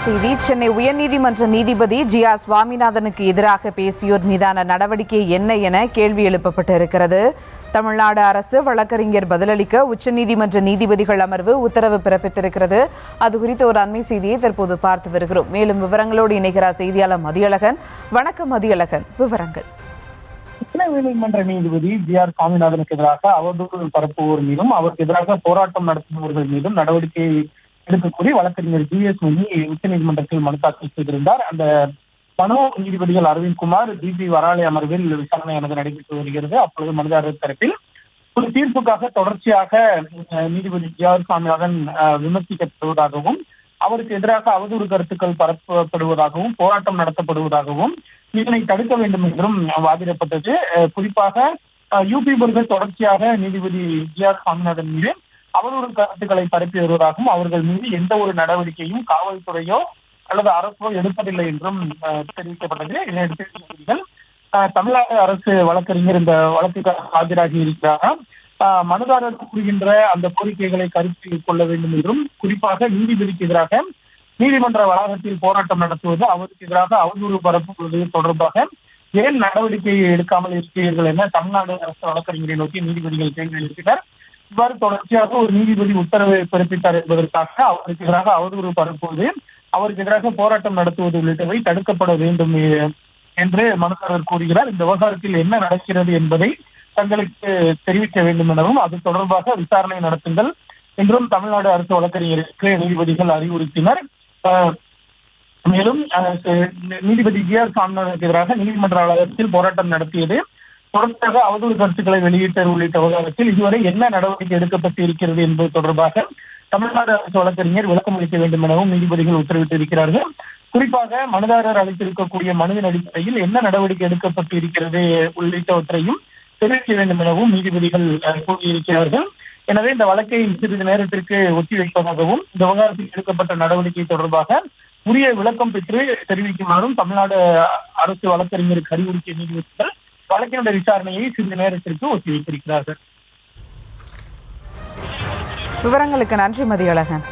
செய்தி. சென்னை உயர்நீதிமன்ற நீதிபதி ஜி.ஆர். சுவாமிநாதனுக்கு எதிராக பேசியோர் மீதான நடவடிக்கை என்ன என கேள்வி எழுப்பப்பட்டிருக்கிறது. தமிழ்நாடு அரசு வழக்கறிஞர் பதிலளிக்க உச்சநீதிமன்ற நீதிபதிகள் அமர்வு உத்தரவு பிறப்பித்திருக்கிறது. அது குறித்த ஒரு அண்மை செய்தியை தற்போது பார்த்து வருகிறோம். மேலும் விவரங்களோடு இணைகிறார் செய்தியாளர் மதியழகன். வணக்கம் மதியழகன், விவரங்கள். உச்சநீதிமன்ற நீதிபதி ஜி.ஆர். சுவாமிநாதனுக்கு எதிராக அவதூறு பரப்புவோர் மீதும் அவருக்கு எதிராக போராட்டம் நடத்துபவர்கள் மீதும் நடவடிக்கை எடுக்கக்கூடிய வழக்கறிஞர் ஜி.எஸ். மணி உச்சநீதிமன்றத்தில் மனு தாக்கல் செய்திருந்தார். அந்த மனு நீதிபதிகள் அரவிந்த்குமார், ஜி.பி. வராலே அமர்வில் விசாரணையானது நடைபெற்று வருகிறது. அப்பொழுது மனுதாரர் தரப்பில் ஒரு தீர்ப்புக்காக தொடர்ச்சியாக நீதிபதி ஜி.ஆர். சுவாமிநாதன் விமர்சிக்கப்படுவதாகவும், அவருக்கு எதிராக அவதூறு கருத்துக்கள் பரப்பப்படுவதாகவும், போராட்டம் நடத்தப்படுவதாகவும், இதனை தடுக்க வேண்டும் என்றும் வாதிடப்பட்டது. குறிப்பாக யூடியூபர்கள் தொடர்ச்சியாக நீதிபதி ஜி.ஆர். சுவாமிநாதன் மீது அவதூறு கருத்துக்களை பரப்பி வருவதாகவும், அவர்கள் மீது எந்த ஒரு நடவடிக்கையும் காவல்துறையோ அல்லது அரசோ எடுப்பதில்லை என்றும் தெரிவிக்கப்பட்டது. இதனையடுத்து நீதிபதிகள் தமிழ்நாடு அரசு வழக்கறிஞர் இந்த வழக்குக்காக ஆஜராகி இருக்கிறார். மனுதாரர் கூறுகின்ற அந்த கோரிக்கைகளை கருத்தில் கொள்ள வேண்டும் என்றும், குறிப்பாக நீதிபதிக்கு எதிராக நீதிமன்ற வளாகத்தில் போராட்டம் நடத்துவது, அவருக்கு எதிராக அவதூறு பரப்புவது தொடர்பாக ஏன் நடவடிக்கை எடுக்காமல் இருக்கிறீர்கள் என தமிழ்நாடு அரசு வழக்கறிஞரை நோக்கி நீதிபதிகள் கேள்வி எழுப்பினர். இவ்வாறு தொடர்ச்சியாக ஒரு நீதிபதி உத்தரவை பிறப்பித்தார் என்பதற்காக அவருக்கு எதிராக அவதூறு பரப்புவது, அவருக்கு எதிராக போராட்டம் நடத்துவது உள்ளிட்டவை தடுக்கப்பட வேண்டும் என்று மனுதாரர் கூறுகிறார். இந்த விவகாரத்தில் என்ன நடக்கிறது என்பதை தங்களுக்கு தெரிவிக்க வேண்டும் எனவும், அது தொடர்பாக விசாரணை நடத்துங்கள் என்றும் தமிழ்நாடு அரசு வழக்கறிஞருக்கு நீதிபதிகள் அறிவுறுத்தினர். மேலும் நீதிபதி ஜி.ஆர். சுவாமிநாதனுக்கு எதிராக நீதிமன்ற வளாகத்தில் போராட்டம் நடத்தியது, தொடர்ச்சியாக அவதூறு கருத்துக்களை வெளியிட்டது உள்ளிட்ட விவகாரத்தில் இதுவரை என்ன நடவடிக்கை எடுக்கப்பட்டு இருக்கிறது என்பது தொடர்பாக தமிழ்நாடு அரசு வழக்கறிஞர் விளக்கம் அளிக்க வேண்டும் எனவும் நீதிபதிகள் உத்தரவிட்டிருக்கிறார்கள். குறிப்பாக மனுதாரர் அளித்திருக்கக்கூடிய மனுவின் அடிப்படையில் என்ன நடவடிக்கை எடுக்கப்பட்டு இருக்கிறது உள்ளிட்டவற்றையும் தெரிவிக்க வேண்டும் எனவும் நீதிபதிகள் கூறியிருக்கிறார்கள். எனவே இந்த வழக்கை சிறிது நேரத்திற்கு ஒத்திவைப்பதாகவும், இந்த விவகாரத்தில் எடுக்கப்பட்ட நடவடிக்கை தொடர்பாக உரிய விளக்கம் பெற்று தெரிவிக்குமாறும் தமிழ்நாடு அரசு வழக்கறிஞருக்கு அறிவுறுத்திய நீதிபதிகள் வழக்கினுடைய விசாரணையை சிறிது நேரத்திற்கு ஒத்திவைத்திருக்கிறார்கள். விவரங்களுக்கு நன்றி மதியழகன்.